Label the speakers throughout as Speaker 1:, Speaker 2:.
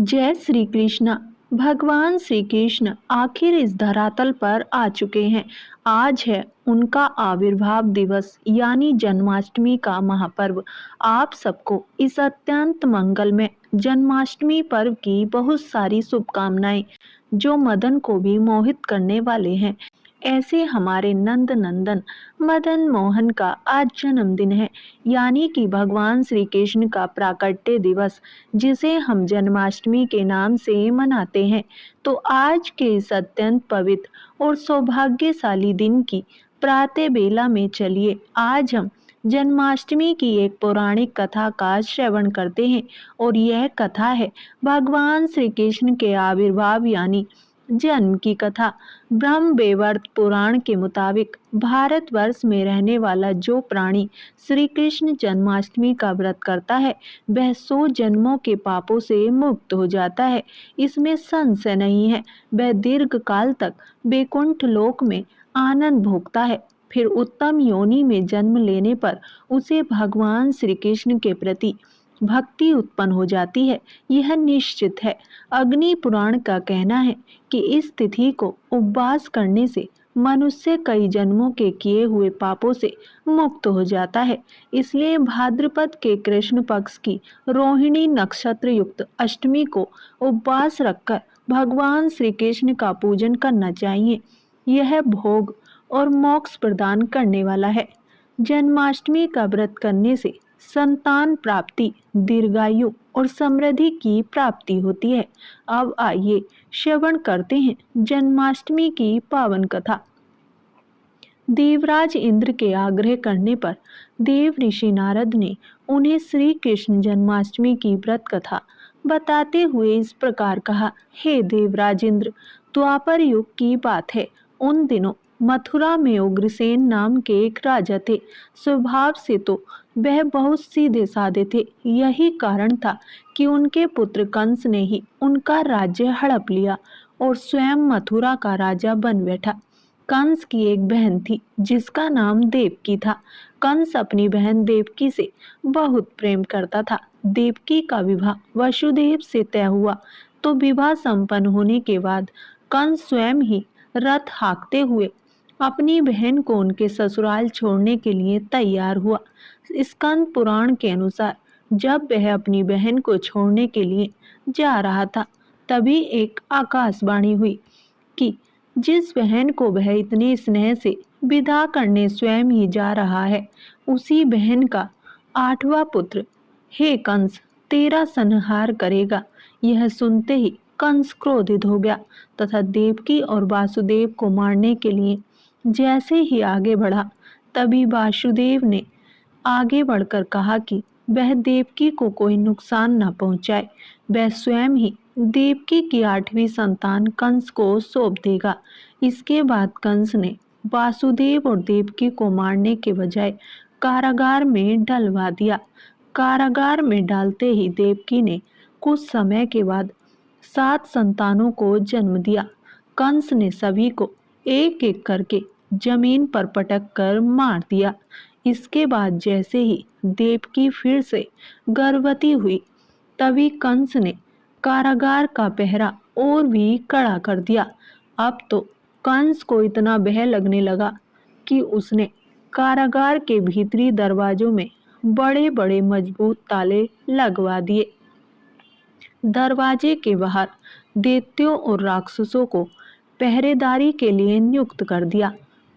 Speaker 1: जय श्री कृष्ण। भगवान श्री कृष्ण आखिर इस धरातल पर आ चुके हैं। आज है उनका आविर्भाव दिवस यानी जन्माष्टमी का महापर्व। आप सबको इस अत्यंत मंगलमय जन्माष्टमी पर्व की बहुत सारी शुभकामनाएं, जो मदन को भी मोहित करने वाले हैं। ऐसे हमारे नंद नंदन मदन मोहन का आज जन्मदिन है, यानी कि भगवान श्री कृष्ण का प्राकट्य दिवस, जिसे हम जन्माष्टमी के नाम से मनाते हैं। तो आज के इस अत्यंत पवित्र और सौभाग्यशाली दिन की प्रातः बेला में चलिए आज हम जन्माष्टमी की एक पौराणिक कथा का श्रवण करते हैं। और यह कथा है भगवान श्री कृष्ण के आविर्भाव यानी जन्म की कथा। ब्रह्म वैवर्त पुराण के मुताबिक भारतवर्ष में रहने वाला जो प्राणी श्री कृष्ण जन्माष्टमी का व्रत करता है, वह 100 जन्मों के पापों से मुक्त हो जाता है। इसमें संशय नहीं है। वह दीर्घ काल तक वैकुंठ लोक में आनंद भोगता है। फिर उत्तम योनि में जन्म लेने पर उसे भगवान श्री कृष्ण के प्रति भक्ति उत्पन्न हो जाती है। यह निश्चित है। अग्नि पुराण का कहना है कि इस तिथि को उपवास करने से मनुष्य कई जन्मों के किए हुए पापों से मुक्त हो जाता है। इसलिए भाद्रपद के कृष्ण पक्ष की रोहिणी नक्षत्र युक्त अष्टमी को उपवास रखकर भगवान श्री कृष्ण का पूजन करना चाहिए। यह भोग और मोक्ष प्रदान करने वाला है। जन्माष्टमी का व्रत करने से संतान प्राप्ति, दीर्घायु और समृद्धि की प्राप्ति होती है। अब आइए श्रवण करते हैं जन्माष्टमी की पावन कथा। देवराज इंद्र के आग्रह करने पर देव ऋषि नारद ने उन्हें श्री कृष्ण जन्माष्टमी की व्रत कथा बताते हुए इस प्रकार कहा। हे देवराज इंद्र, द्वापर युग की बात है। उन दिनों मथुरा में उग्रसेन नाम के एक राजा थे। स्वभाव से तो वह बहुत सीधे साधे थे। यही कारण था कि उनके पुत्र कंस ने ही उनका राज्य हड़प लिया और स्वयं मथुरा का राजा बन बैठा। कंस की एक बहन थी जिसका नाम देवकी था। कंस अपनी बहन देवकी से बहुत प्रेम करता था। देवकी का विवाह वसुदेव से तय हुआ तो विवाह संपन्न होने के बाद कंस स्वयं ही रथ हाँकते हुए अपनी बहन को उनके ससुराल छोड़ने के लिए तैयार हुआ। स्कंद पुराण के अनुसार जब वह अपनी बहन को छोड़ने के लिए जा रहा था, तभी एक आकाशवाणी हुई कि जिस बहन को वह इतने स्नेह से विदा करने स्वयं ही जा रहा है, उसी बहन का 8वां पुत्र हे कंस तेरा संहार करेगा। यह सुनते ही कंस क्रोधित हो गया तथा देवकी और वासुदेव को मारने के लिए जैसे ही आगे बढ़ा, तभी वासुदेव ने आगे बढ़कर कहा कि वह देवकी को कोई नुकसान न पहुंचाए। वह स्वयं ही देवकी की 8वीं संतान कंस को सौंप देगा। इसके बाद कंस ने वासुदेव और देवकी को मारने के बजाय कारागार में डलवा दिया। कारागार में डालते ही देवकी ने कुछ समय के बाद 7 संतानों को जन्म दिया। कंस ने सभी को एक एक करके जमीन पर पटक कर मार दिया। इसके बाद जैसे ही देवकी फिर से गर्भवती हुई, तभी कंस ने कारागार का पहरा और भी कड़ा कर दिया। अब तो कंस को इतना भय लगने लगा कि उसने कारागार के भीतरी दरवाजों में बड़े बड़े मजबूत ताले लगवा दिए। दरवाजे के बाहर दैत्यों और राक्षसों को पहरेदारी के लिए नियुक्त कर दिया।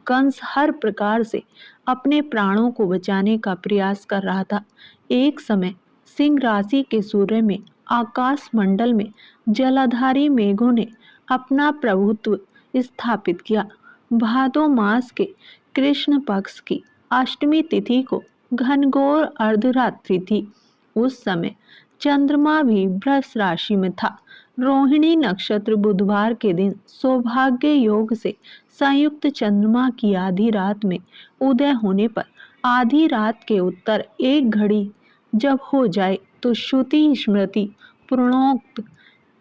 Speaker 1: कंस हर प्रकार से अपने प्राणों को बचाने का प्रयास कर रहा था। एक समय सिंह राशि के सूर्य में आकाश मंडल में जलाधारी मेघों ने अपना प्रभुत्व स्थापित किया। भादो मास के कृष्ण पक्ष की अष्टमी तिथि को घनघोर अर्धरात्रि थी। उस समय चंद्रमा भी वृष राशि में था। रोहिणी नक्षत्र बुधवार के दिन सौभाग्य योग से संयुक्त चंद्रमा की आधी रात में उदय होने पर आधी रात के उत्तर एक घड़ी जब हो जाए तो श्रुति स्मृति पूर्णोक्त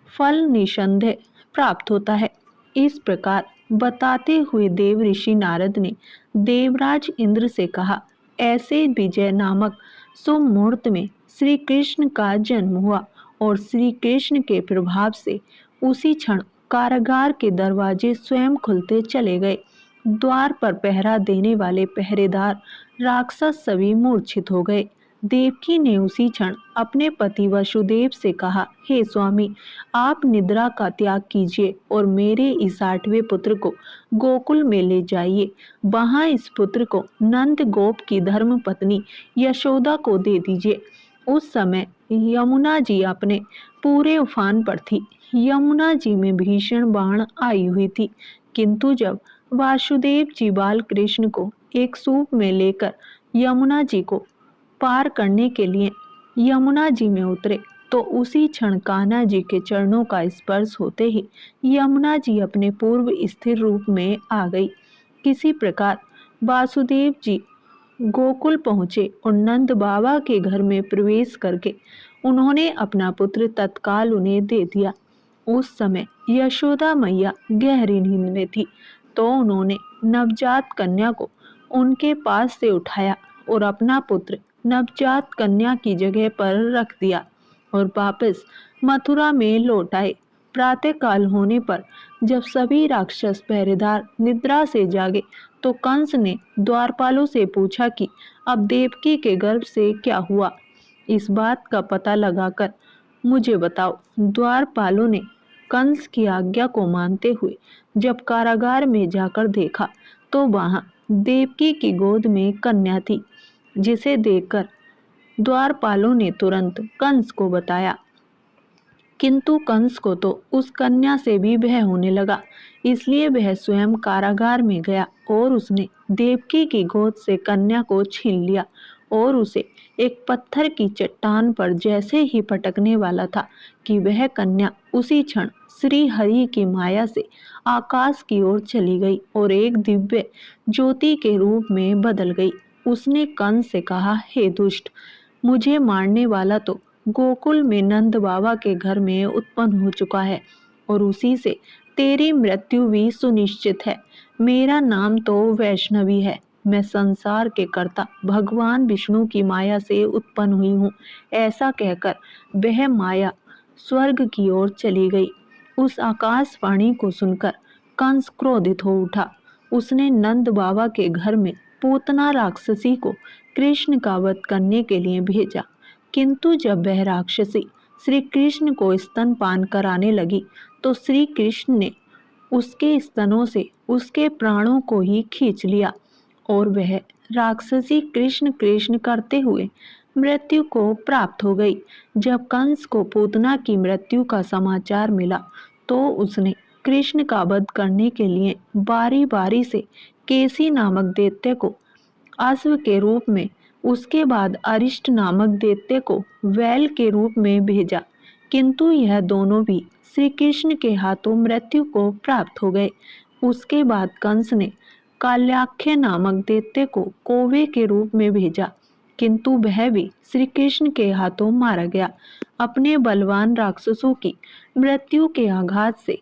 Speaker 1: फल निसंदेह प्राप्त होता है। इस प्रकार बताते हुए देव ऋषि नारद ने देवराज इंद्र से कहा, ऐसे विजय नामक शुभ मुहूर्त में श्री कृष्ण का जन्म हुआ और श्री कृष्ण के प्रभाव से उसी क्षण कारागार के दरवाजे स्वयं खुलते चले गए। द्वार पर पहरा देने वाले पहरेदार राक्षस सभी मूर्छित हो गए। देवकी ने उसी क्षण अपने पति वसुदेव से कहा, हे स्वामी, आप निद्रा का त्याग कीजिए और मेरे इस 8वें पुत्र को गोकुल में ले जाइए। वहां इस पुत्र को नंद गोप की धर्म पत्नी यशोदा को दे दीजिए। उस समय यमुना जी अपने पूरे उफान पर थी। यमुना जी में भीषण बाढ़ आई हुई थी, किंतु जब वासुदेव जी बाल कृष्ण को एक सूप में लेकर यमुना जी को पार करने के लिए यमुना जी में उतरे तो उसी क्षण कान्हा जी के चरणों का स्पर्श होते ही यमुना जी अपने पूर्व स्थिर रूप में आ गई। किसी प्रकार वासुदेव जी गोकुल पहुँचे और नंद बाबा के घर में प्रवेश करके उन्होंने अपना पुत्र तत्काल उन्हें दे दिया। उस समय यशोदा मैया गहरी नींद में थी, तो उन्होंने नवजात कन्या को उनके पास से उठाया और अपना पुत्र नवजात कन्या की जगह पर रख दिया और वापस मथुरा में लौट आए। प्रातःकाल होने पर जब सभी राक्षस पहरेदार निद्रा से जागे तो कंस ने द्वारपालों से पूछा कि अब देवकी के गर्भ से क्या हुआ। इस बात का पता लगाकर मुझे बताओ। द्वारपालों ने कंस की आज्ञा को मानते हुए जब कारागार में जाकर देखा तो वहां देवकी की गोद में कन्या थी, जिसे देखकर द्वारपालों ने तुरंत कंस को बताया। किंतु कंस को तो उस कन्या से भी भय होने लगा, इसलिए वह स्वयं कारागार में गया और उसने देवकी की गोद से कन्या को छीन लिया और उसे एक पत्थर की चट्टान पर जैसे ही पटकने वाला था कि वह कन्या उसी क्षण श्री हरि की माया से आकाश की ओर चली गई और एक दिव्य ज्योति के रूप में बदल गई। उसने कंस से कहा, हे दुष्ट, मुझे मारने वाला तो गोकुल में नंद बाबा के घर में उत्पन्न हो चुका है और उसी से तेरी मृत्यु भी सुनिश्चित है। मेरा नाम तो वैष्णवी है। मैं संसार के कर्ता भगवान विष्णु की माया से उत्पन्न हुई हूँ। ऐसा कहकर वह माया स्वर्ग की ओर चली गई। उस आकाशवाणी को सुनकर कंस क्रोधित हो उठा। उसने नंद बाबा के घर में पूतना राक्षसी को कृष्ण का वध करने के लिए भेजा, किंतु जब वह राक्षसी श्री कृष्ण को स्तनपान कराने लगी तो श्री कृष्ण ने उसके स्तनों से उसके प्राणों को ही खींच लिया और वह राक्षसी कृष्ण कृष्ण करते हुए मृत्यु को प्राप्त हो गई। जब कंस को पूतना की मृत्यु का समाचार मिला तो उसने कृष्ण का वध करने के लिए बारी बारी से केसी नामक दैत्य को अश्व के रूप में, उसके बाद अरिष्ट नामक दैत्य को वैल के रूप में भेजा, किंतु यह दोनों भी श्री कृष्ण के हाथों मृत्यु को प्राप्त हो गए। उसके बाद कंस ने काल्याख्य नामक दैत्य को कौवे के रूप में भेजा, किंतु वह भी श्री कृष्ण के हाथों मारा गया। अपने बलवान राक्षसों की मृत्यु के आघात से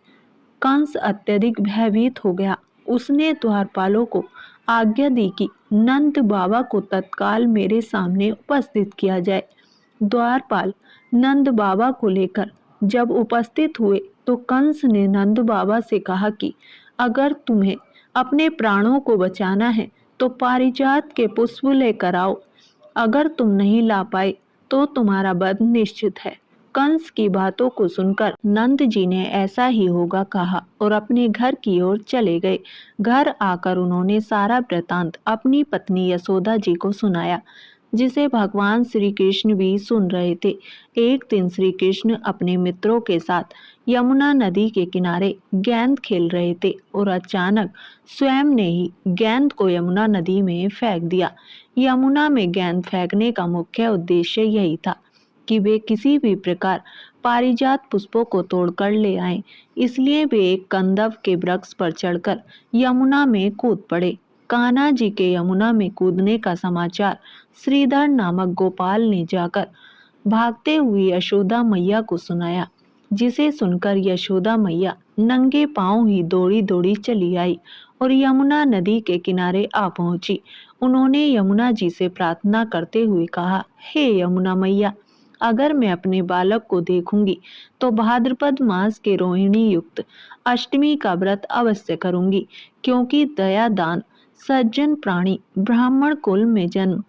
Speaker 1: कंस अत्यधिक भयभीत हो गया। उसने द्वारपालों को आज्ञा दी कि नंद बाबा को तत्काल मेरे सामने उपस्थित किया जाए। द्वारपाल नंद बाबा को लेकर जब उपस्थित हुए तो कंस ने नंद बाबा से कहा कि अगर तुम्हें अपने प्राणों को बचाना है तो पारिजात के पुष्प लेकर आओ। अगर तुम नहीं ला पाए तो तुम्हारा वध निश्चित है। कंस की बातों को सुनकर नंद जी ने ऐसा ही होगा कहा और अपने घर की ओर चले गए। घर आकर उन्होंने सारा वृतांत अपनी पत्नी यशोदा जी को सुनाया, जिसे भगवान श्री कृष्ण भी सुन रहे थे। एक दिन श्री कृष्ण अपने मित्रों के साथ यमुना नदी के किनारे गेंद खेल रहे थे और अचानक स्वयं ने ही गेंद को यमुना नदी में फेंक दिया। यमुना में गेंद फेंकने का मुख्य उद्देश्य यही था कि वे किसी भी प्रकार पारिजात पुष्पों को तोड़कर ले आएं, इसलिए वे एक कंदव के वृक्ष पर चढ़कर यमुना में कूद पड़े। कान्हा जी के यमुना में कूदने का समाचार श्रीधर नामक गोपाल ने जाकर भागते हुए यशोदा मैया को सुनाया, जिसे सुनकर यशोदा मैया नंगे पांव ही दौड़ी दौड़ी चली आई और यमुना नदी के किनारे आ पहुंची। उन्होंने यमुना जी से प्रार्थना करते हुए कहा, हे यमुना मैया, अगर मैं अपने बालक को देखूंगी तो भाद्रपद मास के रोहिणी युक्त अष्टमी का व्रत अवश्य करूंगी, क्योंकि दया दान सज्जन प्राणी ब्राह्मण कुल में जन्म,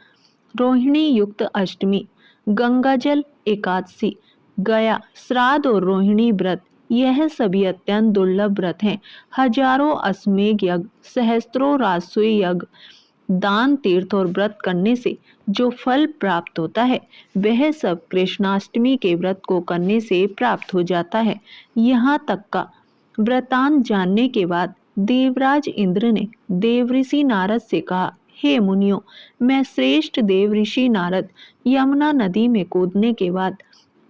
Speaker 1: रोहिणी युक्त अष्टमी, गंगाजल एकादशी, गया श्राद्ध और रोहिणी व्रत, यह सभी अत्यंत दुर्लभ व्रत हैं। हजारों अश्वमेध यज्ञ, सहस्त्रों राजसूय यज्ञ, दान तीर्थ और व्रत करने से जो फल प्राप्त होता है वह सब कृष्णाष्टमी के व्रत को करने से प्राप्त हो जाता है। यहाँ तक का वृतांत जानने के बाद देवराज इंद्र ने देवऋषि नारद से कहा, हे मुनियों, मैं श्रेष्ठ देवऋषि नारद यमुना नदी में कूदने के बाद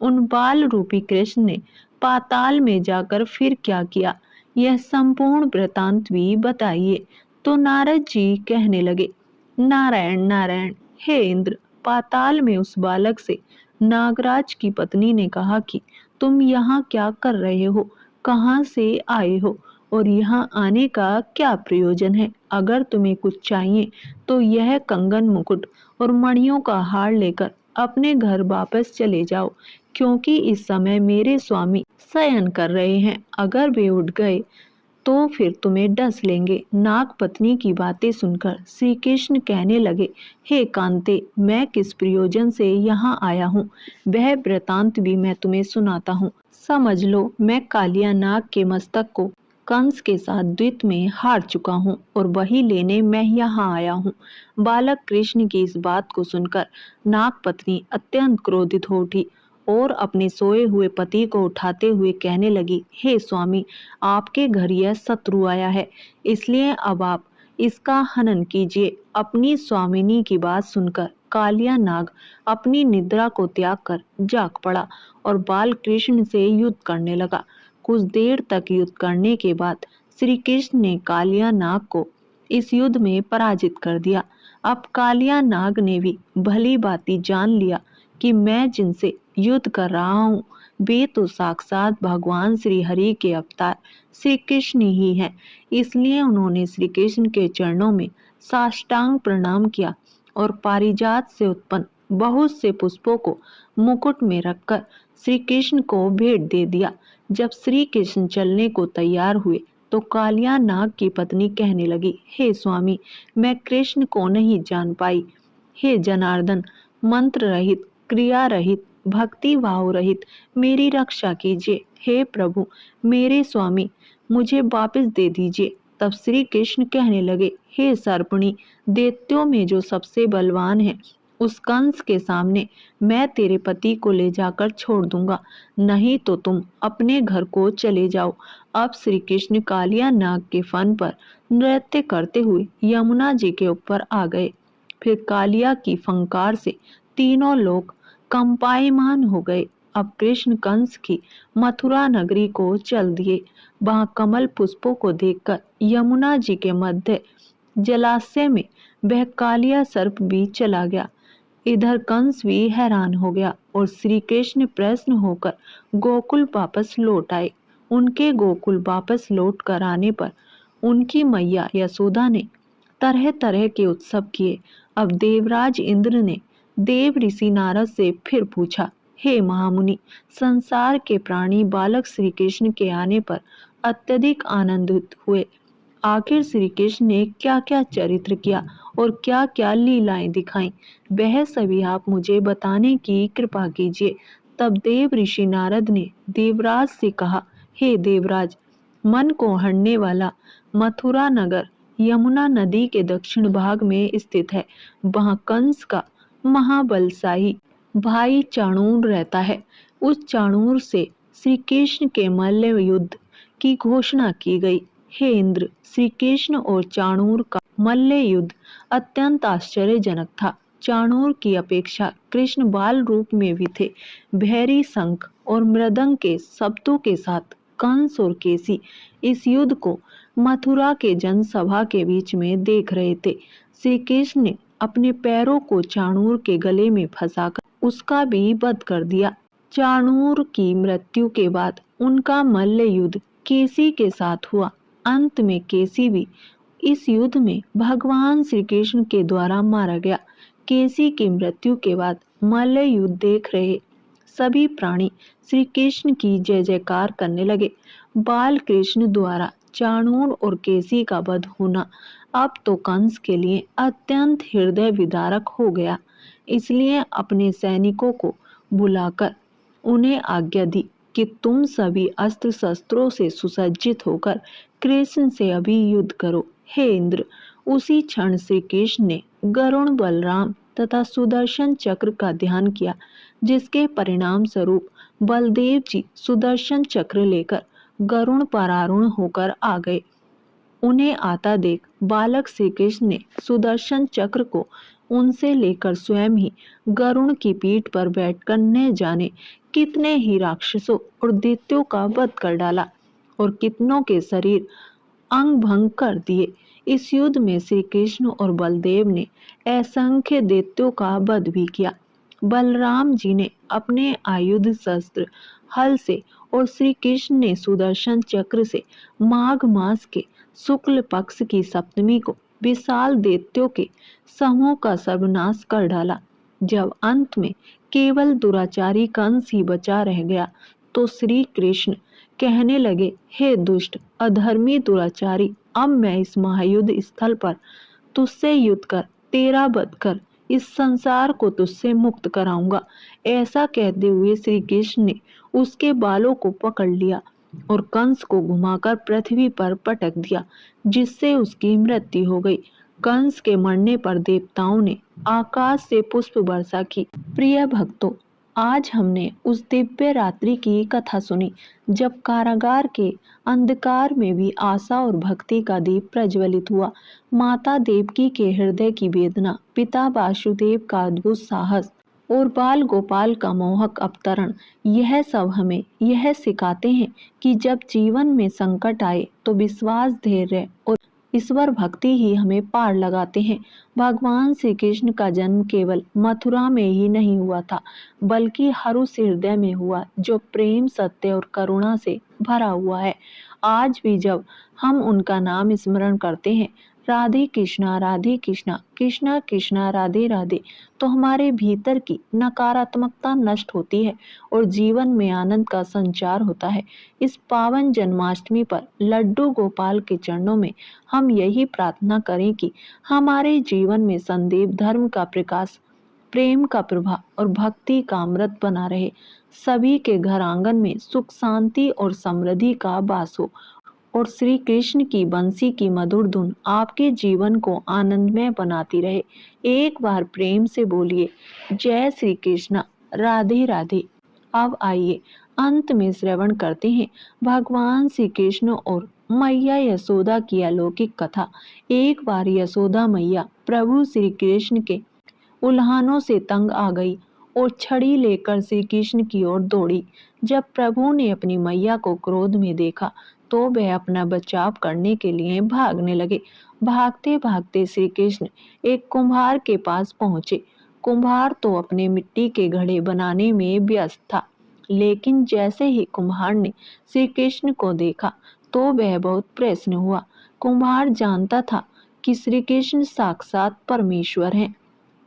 Speaker 1: उन बाल रूपी कृष्ण ने पाताल में जाकर फिर क्या किया, यह संपूर्ण वृतांत भी बताइए। तो नारद जी कहने लगे, नारायण नारायण, हे इंद्र, पाताल में उस बालक से नागराज की पत्नी ने कहा कि तुम यहाँ क्या कर रहे हो, कहाँ से आए हो और यहाँ आने का क्या प्रयोजन है। अगर तुम्हें कुछ चाहिए तो यह कंगन मुकुट और मणियों का हार लेकर अपने घर वापस चले जाओ, क्योंकि इस समय मेरे स्वामी शयन कर रहे हैं। अगर वे उठ गए तो फिर तुम्हें डस लेंगे। नाग पत्नी की बातें सुनकर श्री कृष्ण कहने लगे, हे कांते, मैं किस प्रयोजन से यहाँ आया हूँ वह वृतांत भी मैं तुम्हें सुनाता हूँ। समझ लो, मैं कालिया नाग के मस्तक को कंस के साथ द्वैत में हार चुका हूँ और वही लेने मैं यहाँ आया हूँ। बालक कृष्ण की इस बात को सुनकर नाग पत्नी अत्यंत क्रोधित हो उठी और अपने सोए हुए पति को उठाते हुए कहने लगी, हे स्वामी, आपके घर यह शत्रु आया है, इसलिए अब आप इसका हनन कीजिए। अपनी स्वामिनी की बात सुनकर कालिया नाग अपनी निद्रा को त्याग कर जाग पड़ा और बाल कृष्ण से युद्ध करने लगा। कुछ देर तक युद्ध करने के बाद श्री कृष्ण ने कालिया नाग को इस युद्ध में पराजित कर दिया। अब कालिया नाग ने भी भली भांति जान लिया कि मैं जिनसे युद्ध कर रहा हूँ वे तो साक्षात भगवान श्री हरि के अवतार श्री कृष्ण ही हैं। इसलिए उन्होंने श्री कृष्ण के चरणों में साष्टांग प्रणाम किया और पारिजात से उत्पन्न बहुत से पुष्पों को मुकुट में रखकर श्री कृष्ण को भेंट दे दिया। जब श्री कृष्ण चलने को तैयार हुए तो कालिया नाग की पत्नी कहने लगी, हे स्वामी, मैं कृष्ण को नहीं जान पाई। हे जनार्दन, मंत्र रहित, क्रिया रहित, भक्ति भाव रहित मेरी रक्षा कीजिए। हे प्रभु, मेरे स्वामी, मुझे वापस दे दीजिए। तब श्री कृष्ण कहने लगे, हे सर्पणी, दैत्यों में जो सबसे बलवान है उस कंस के सामने मैं तेरे पति को ले जाकर छोड़ दूंगा, नहीं तो तुम अपने घर को चले जाओ। अब श्री कृष्ण कालिया नाग के फन पर नृत्य करते हुए यमुना जी के ऊपर आ गए। फिर कालिया की फंकार से तीनों लोग कंपायमान हो गए। अब कृष्ण कंस की मथुरा नगरी को चल दिए। वहां कमल पुष्पों को देखकर यमुना जी के मध्य जलाशय में वह कालिया सर्प भी चला गया। इधर कंस भी हैरान हो गया और श्री कृष्ण प्रसन्न होकर गोकुल वापस लौट आए। उनके गोकुल वापस लौट कर आने पर उनकी मैया यशोदा ने तरह तरह के उत्सव किए। अब देवराज इंद्र ने देव ऋषि नारद से फिर पूछा, हे महामुनि, संसार के प्राणी बालक श्री कृष्ण के आने पर अत्यधिक आनंदित हुए। आखिर श्री कृष्ण ने क्या क्या चरित्र किया और क्या क्या लीलाएं दिखाई, वह सभी आप मुझे बताने की कृपा कीजिए। तब देव ऋषि नारद ने देवराज से कहा, हे देवराज, मन को हरने वाला मथुरा नगर यमुना नदी के दक्षिण भाग में स्थित है। वहां कंस का महाबलशाही भाई चाणूर रहता है। उस चाणूर से श्री कृष्ण के मल्ल युद्ध की घोषणा की गई। हे इंद्र, श्री कृष्ण और चाणूर का मल्ल युद्ध अत्यंत आश्चर्यजनक था। चाणूर की अपेक्षा कृष्ण बाल रूप में भी थे। भैरी शंख और मृदंग के शब्दों के साथ कंस और केसी इस युद्ध को मथुरा के जनसभा के बीच में देख रहे थे। श्री कृष्ण ने अपने पैरों को चाणूर के गले में फंसाकर उसका भी वध कर दिया। चाणूर की मृत्यु के बाद उनका मल्ल युद्ध केसी के साथ हुआ। अंत में केसी भी इस युद्ध में भगवान श्री कृष्ण के द्वारा मारा गया। केसी की मृत्यु के बाद मल्ल युद्ध देख रहे सभी प्राणी श्री कृष्ण की जय जयकार करने लगे। बाल कृष्ण द्वारा चाणूर और केसी का वध होना अब तो कंस के लिए अत्यंत हृदय विदारक हो गया। इसलिए अपने सैनिकों को बुलाकर उन्हें आज्ञा दी कि तुम सभी अस्त्र शस्त्रों से सुसज्जित होकर कृष्ण से अभी युद्ध करो। हे इंद्र, उसी क्षण श्री कृष्ण ने गरुण, बलराम तथा सुदर्शन चक्र का ध्यान किया, जिसके परिणाम स्वरूप बलदेव जी सुदर्शन चक्र लेकर गरुण पर आरूढ़ होकर आ गए। उन्हें आता देख बालक श्री कृष्ण ने सुदर्शन चक्र को उनसे लेकर स्वयं ही गरुण की पीठ पर बैठकर न जाने कितने ही राक्षसों और दैत्यों का वध कर डाला और कितनों के शरीर अंग भंग कर दिए। इस युद्ध में श्री कृष्ण और बलदेव ने असंख्य दैत्यों का वध भी किया। बलराम जी ने अपने आयुध शस्त्र हल से और श्री कृष्ण ने सुदर्शन चक्र से माघ मास के शुक्ल पक्ष की सप्तमी को विशाल दैत्यों के समूह का सर्वनाश कर डाला। जब अंत में केवल दुराचारी कंस ही बचा रह गया तो श्री कृष्ण कहने लगे, हे दुष्ट अधर्मी दुराचारी, अब मैं इस महायुद्ध स्थल पर तुझसे युद्ध कर तेरा वध कर इस संसार को तुझसे मुक्त कराऊंगा। ऐसा कहते हुए श्री कृष्ण ने उसके बालों को पकड़ लिया और कंस को घुमाकर पृथ्वी पर पटक दिया, जिससे उसकी मृत्यु हो गई। कंस के मरने पर देवताओं ने आकाश से पुष्प वर्षा की। प्रिय भक्तों, आज हमने उस दिव्य रात्रि की कथा सुनी जब कारागार के अंधकार में भी आशा और भक्ति का दीप प्रज्वलित हुआ। माता देवकी के हृदय की वेदना, पिता वासुदेव का अद्भुत साहस और बाल गोपाल का मोहक अवतरण, यह सब हमें यह सिखाते हैं कि जब जीवन में संकट आए तो विश्वास, धैर्य और ईश्वर भक्ति ही हमें पार लगाते हैं। भगवान श्री कृष्ण का जन्म केवल मथुरा में ही नहीं हुआ था, बल्कि हर उस हृदय में हुआ जो प्रेम, सत्य और करुणा से भरा हुआ है। आज भी जब हम उनका नाम स्मरण करते हैं, राधे कृष्णा कृष्णा कृष्णा राधे राधे, तो हमारे भीतर की नकारात्मकता नष्ट होती है और जीवन में आनंद का संचार होता है। इस पावन जन्माष्टमी पर लड्डू गोपाल के चरणों में हम यही प्रार्थना करें कि हमारे जीवन में सदैव धर्म का प्रकाश, प्रेम का प्रभाव और भक्ति का अमृत बना रहे। सभी के घर आंगन में सुख, शांति और समृद्धि का वास हो और श्री कृष्ण की बंसी की मधुर धुन आपके जीवन को आनंदमय बनाती रहे। एक बार प्रेम से बोलिए, जय श्री कृष्ण, राधे राधे। अब आइए अंत में श्रवण करते हैं भगवान श्री कृष्ण और मैया यशोदा की अलौकिक कथा। एक बार यशोदा मैया प्रभु श्री कृष्ण के उल्हानों से तंग आ गई और छड़ी लेकर श्री कृष्ण की ओर दौड़ी। जब प्रभु ने अपनी मैया को क्रोध में देखा तो वह अपना बचाव करने के लिए भागने लगे। भागते भागते श्री कृष्ण एक कुम्हार के पास पहुंचे। कुम्हार तो अपने मिट्टी के घड़े बनाने में व्यस्त था, लेकिन जैसे ही कुम्हार ने श्री कृष्ण को देखा तो वह बहुत प्रसन्न हुआ। कुम्हार जानता था कि श्री कृष्ण साक्षात परमेश्वर हैं।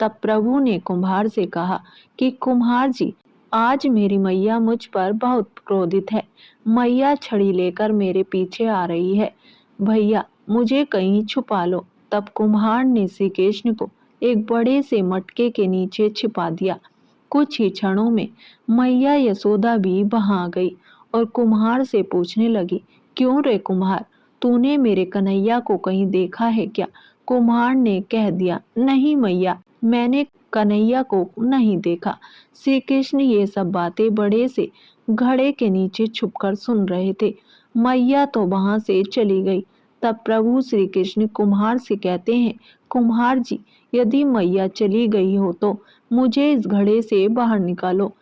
Speaker 1: तब प्रभु ने कुम्हार से कहा कि कुम्हार जी, आज मेरी मैया मुझ पर बहुत क्रोधित है। मैया छड़ी लेकर मेरे पीछे आ रही है। भैया, मुझे कहीं छुपा लो। तब कुम्हार ने श्री कृष्ण को एक बड़े से मटके के नीचे छिपा दिया। कुछ ही क्षणों में मैया यशोदा भी वहां आ गई और कुम्हार से पूछने लगी, क्यों रे कुम्हार, तूने मेरे कन्हैया को कहीं देखा है क्या? कुम्हार ने कह दिया, नहीं मैया, मैंने कन्हैया को नहीं देखा। श्री कृष्ण ये सब बातें बड़े से घड़े के नीचे छुपकर सुन रहे थे। मैया तो वहां से चली गई। तब प्रभु श्री कृष्ण कुम्हार से कहते हैं, कुम्हार जी, यदि मैया चली गई हो तो मुझे इस घड़े से बाहर निकालो।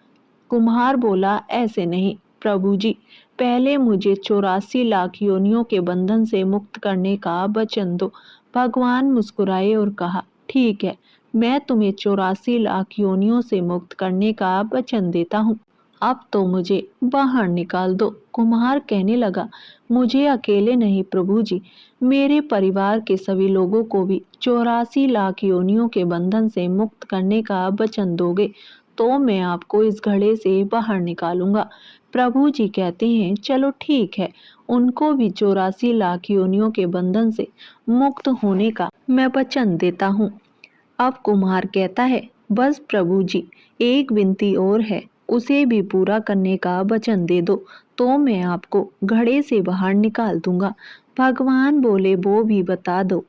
Speaker 1: कुम्हार बोला, ऐसे नहीं प्रभु जी, पहले मुझे 84 लाख योनियों के बंधन से मुक्त करने का वचन दो। भगवान मुस्कुराए और कहा, ठीक है, मैं तुम्हें 84 लाख योनियों से मुक्त करने का वचन देता हूँ। अब तो मुझे बाहर निकाल दो। कुम्हार कहने लगा, मुझे अकेले नहीं प्रभु जी, मेरे परिवार के सभी लोगों को भी 84 लाख योनियों के बंधन से मुक्त करने का वचन दोगे तो मैं आपको इस घड़े से बाहर निकालूंगा। प्रभु जी कहते हैं चलो ठीक है, उनको भी 84 लाख योनियों के बंधन से मुक्त होने का मैं वचन देता हूँ। अब कुम्हार कहता है बस प्रभु जी, एक विनती और है, उसे भी पूरा करने का वचन दे दो तो मैं आपको घड़े से बाहर निकाल दूंगा। भगवान बोले वो भी बता दो,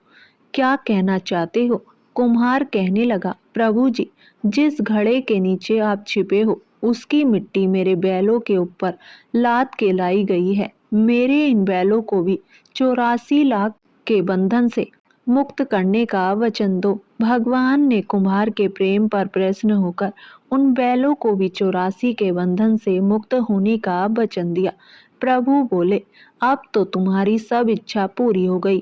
Speaker 1: क्या कहना चाहते हो? कुम्हार कहने लगा प्रभु जी, जिस घड़े के नीचे आप छिपे हो उसकी मिट्टी मेरे बैलों के ऊपर लाद के लाई गई है। मेरे इन बैलों को भी 84 लाख के बंधन से मुक्त करने का वचन दो। भगवान ने कुम्हार के प्रेम पर प्रसन्न होकर उन बैलों को भी 84 के बंधन से मुक्त होने का वचन दिया। प्रभु बोले अब तो तुम्हारी सब इच्छा पूरी हो गई,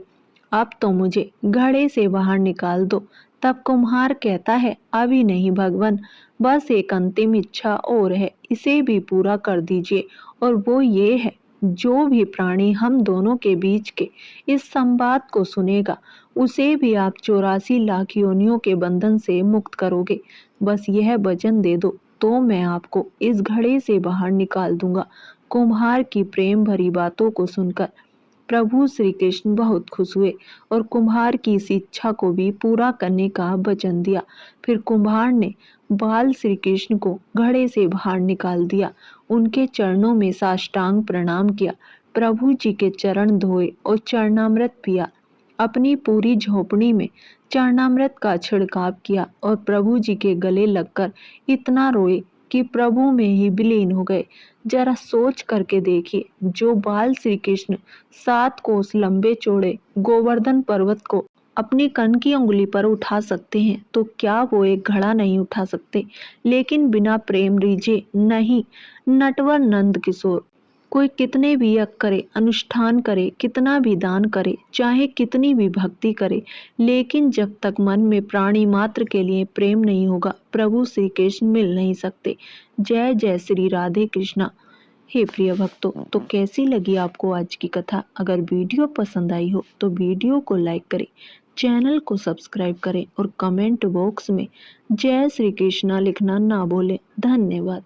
Speaker 1: अब तो मुझे घड़े से बाहर निकाल दो। तब कुम्हार कहता है अभी नहीं भगवान, बस एक अंतिम इच्छा और है, इसे भी पूरा कर दीजिए। और वो ये है, जो भी प्राणी हम दोनों के बीच के इस संवाद को सुनेगा उसे भी आप 84 लाख योनियों के बंधन से मुक्त करोगे। बस यह वचन दे दो तो मैं आपको इस घड़े से बाहर निकाल दूंगा। कुम्हार की प्रेम भरी बातों को सुनकर प्रभु श्री कृष्ण बहुत खुश हुए और कुम्हार की इस इच्छा को भी पूरा करने का वचन दिया। फिर कुम्हार ने बाल श्री कृष्ण को घड़े से बाहर निकाल दिया, उनके चरणों में साष्टांग प्रणाम किया, प्रभु जी के चरण धोए और चरणामृत पिया। अपनी पूरी झोपड़ी में चरणामृत का छिड़काव किया और प्रभु जी के गले लगकर इतना रोए कि प्रभु में ही विलीन हो गए। जरा सोच करके देखिए, जो बाल श्री कृष्ण 7 कोस लंबे चौड़े गोवर्धन पर्वत को अपनी कन की उंगली पर उठा सकते हैं, तो क्या वो एक घड़ा नहीं उठा सकते? लेकिन बिना प्रेम रीझे नहीं। नटवर नंद किशोर कोई कितने भी यज्ञ करे, अनुष्ठान करे, कितना भी दान करे, चाहे कितनी भी भक्ति करे, लेकिन जब तक मन में प्राणी मात्र के लिए प्रेम नहीं होगा, प्रभु श्री कृष्ण मिल नहीं सकते। जय जय श्री राधे कृष्णा। हे प्रिय भक्तों, तो कैसी लगी आपको आज की कथा? अगर वीडियो पसंद आई हो तो वीडियो को लाइक करें, चैनल को सब्सक्राइब करें और कमेंट बॉक्स में जय श्री कृष्णा लिखना ना भूलें। धन्यवाद।